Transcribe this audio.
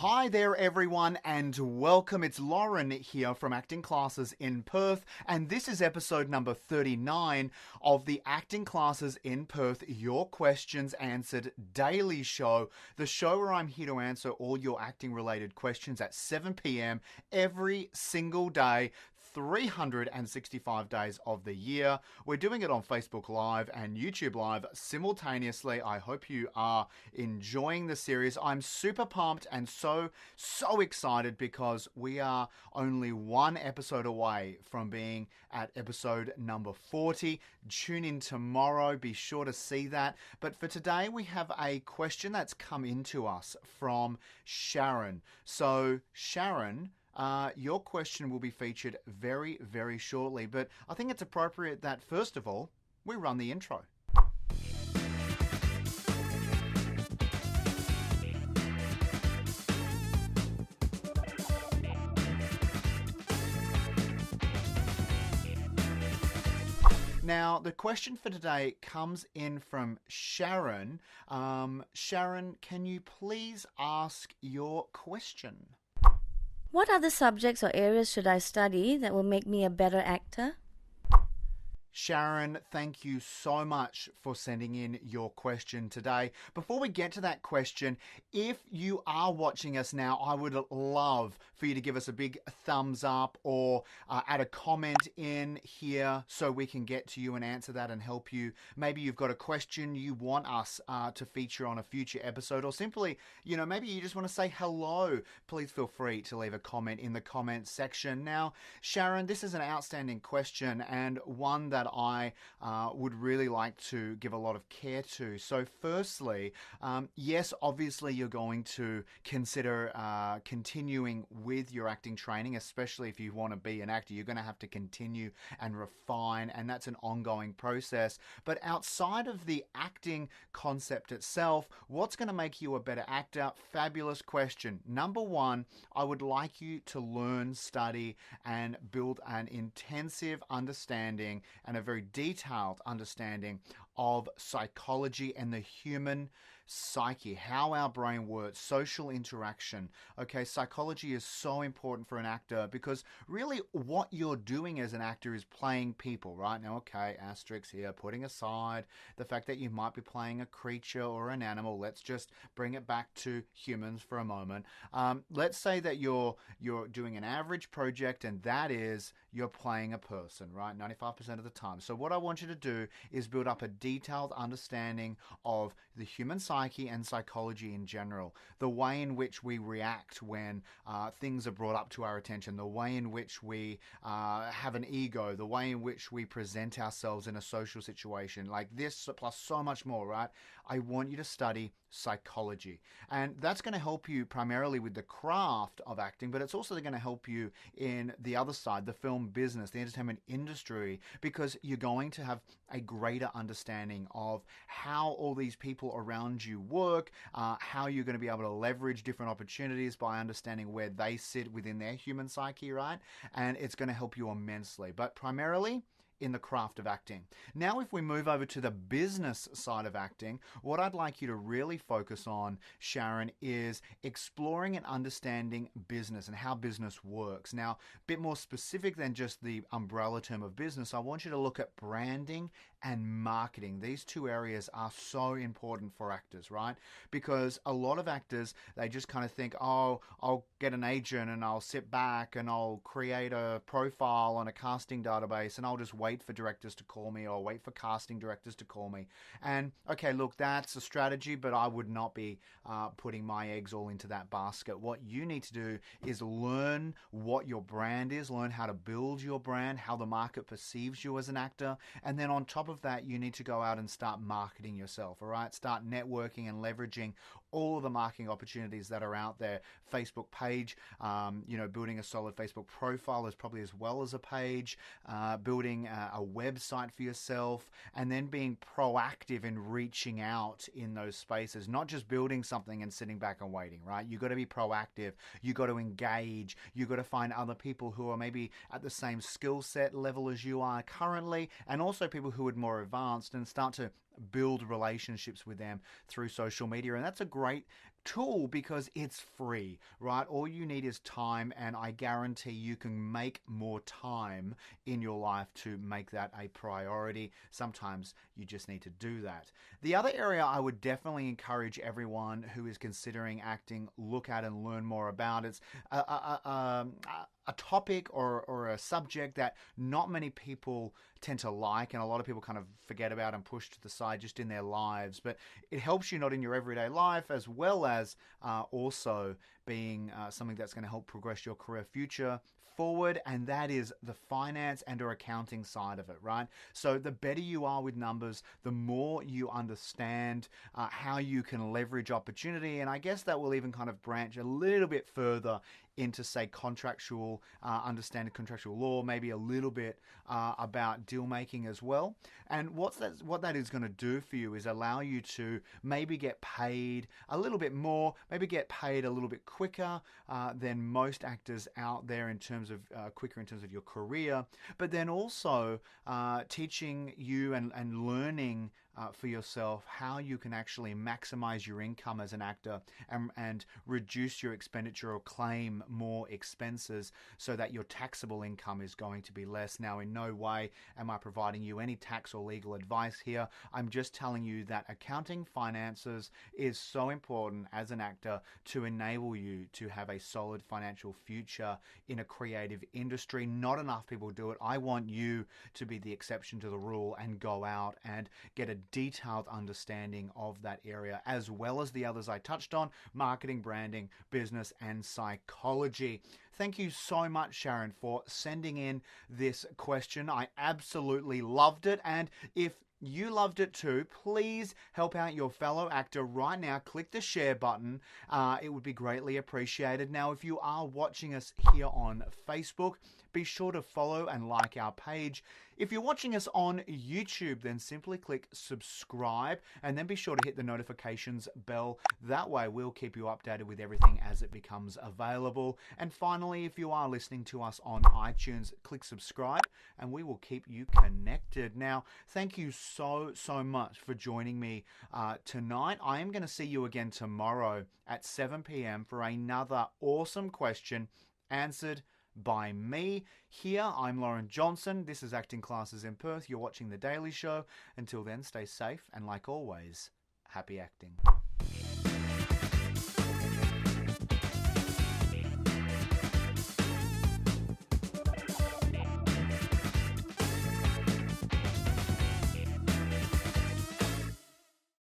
Hi there, everyone, and welcome. It's Lauren here from Acting Classes in Perth, and this is episode number 39 of the Acting Classes in Perth Your Questions Answered daily show, the show where I'm here to answer all your acting related questions at 7 p.m. every single day, 365 days of the year. We're doing it on Facebook Live and YouTube Live simultaneously. I hope you are enjoying the series. I'm super pumped and so excited because we are only one episode away from being at episode number 40. Tune in tomorrow. Be sure to see that. But for today, we have a question that's come into us from Sharon. So, Sharon, your question will be featured very, very shortly, but I think it's appropriate that, first of all, we run the intro. Now, the question for today comes in from Sharon. Sharon, can you please ask your question? What other subjects or areas should I study that will make me a better actor? Sharon, thank you so much for sending in your question today. Before we get to that question, if you are watching us now, I would love for you to give us a big thumbs up or add a comment in here so we can get to you and answer that and help you. Maybe you've got a question you want us to feature on a future episode, or simply, maybe you just want to say hello. Please feel free to leave a comment in the comments section. Now, Sharon, this is an outstanding question and one that I would really like to give a lot of care to. So firstly, yes, obviously you're going to consider continuing with your acting training, especially if you want to be an actor. You're going to have to continue and refine, and that's an ongoing process. But outside of the acting concept itself, what's going to make you a better actor? Fabulous question. Number one, I would like you to learn, study, and build an intensive understanding and a very detailed understanding of psychology and the human psyche, how our brain works, social interaction. Okay, psychology is so important for an actor because really what you're doing as an actor is playing people, right? Now, okay, asterisks here, putting aside the fact that you might be playing a creature or an animal. Let's just bring it back to humans for a moment. Let's say that you're doing an average project, and that is you're playing a person, right? 95% of the time. So what I want you to do is build up a detailed understanding of the human psyche and psychology in general, the way in which we react when things are brought up to our attention, the way in which we have an ego, the way in which we present ourselves in a social situation, like this plus so much more, right? I want you to study psychology, and that's going to help you primarily with the craft of acting, but it's also going to help you in the other side, the film business, the entertainment industry, because you're going to have a greater understanding of how all these people around you work, how you're going to be able to leverage different opportunities by understanding where they sit within their human psyche, right? And it's going to help you immensely, but primarily in the craft of acting. Now, if we move over to the business side of acting, what I'd like you to really focus on, Sharon, is exploring and understanding business and how business works. Now, a bit more specific than just the umbrella term of business, I want you to look at branding and marketing. These two areas are so important for actors, right? Because a lot of actors, they just kind of think, oh, I'll get an agent and I'll sit back and I'll create a profile on a casting database and I'll just wait for directors to call me or wait for casting directors to call me. And okay, look, that's a strategy, but I would not be putting my eggs all into that basket. What you need to do is learn what your brand is, learn how to build your brand, how the market perceives you as an actor, and then on top of that, you need to go out and start marketing yourself, all right? Start networking and leveraging all of the marketing opportunities that are out there. Facebook page, building a solid Facebook profile is probably as well as a page, building a website for yourself, and then being proactive in reaching out in those spaces, not just building something and sitting back and waiting, right? You got to be proactive. You got to engage. You got to find other people who are maybe at the same skill set level as you are currently, and also people who are more advanced, and start to build relationships with them through social media. And that's a great tool because it's free, right? All you need is time, and I guarantee you can make more time in your life to make that a priority. Sometimes you just need to do that. The other area I would definitely encourage everyone who is considering acting look at and learn more about. It's a topic or a subject that not many people tend to like, and a lot of people kind of forget about and push to the side just in their lives. But it helps you not in your everyday life, as well as also being something that's going to help progress your career future forward, and that is the finance and or accounting side of it, right? So the better you are with numbers, the more you understand how you can leverage opportunity, and I guess that will even kind of branch a little bit further into, say, contractual, understanding contractual law, maybe a little bit about deal making as well. And what that is going to do for you is allow you to maybe get paid a little bit more, maybe get paid a little bit quicker than most actors out there in terms of quicker in terms of your career, but then also teaching you and learning for yourself how you can actually maximize your income as an actor and reduce your expenditure or claim more expenses so that your taxable income is going to be less. Now, in no way am I providing you any tax or legal advice here. I'm just telling you that accounting finances is so important as an actor to enable you to have a solid financial future in a creative industry. Not enough people do it. I want you to be the exception to the rule and go out and get a detailed understanding of that area, as well as the others I touched on: marketing, branding, business, and psychology. Thank you so much, Sharon, for sending in this question. I absolutely loved it. And if you loved it too, please help out your fellow actor right now. Click the share button. It would be greatly appreciated. Now, if you are watching us here on Facebook, be sure to follow and like our page. If you're watching us on YouTube, then simply click subscribe and then be sure to hit the notifications bell. That way we'll keep you updated with everything as it becomes available. And finally, if you are listening to us on iTunes, click subscribe and we will keep you connected. Now, thank you so much for joining me tonight. I am going to see you again tomorrow at 7 p.m. for another awesome question answered by me. Here, I'm Lauren Johnson. This is Acting Classes in Perth. You're watching The Daily Show. Until then, stay safe and, like always, happy acting.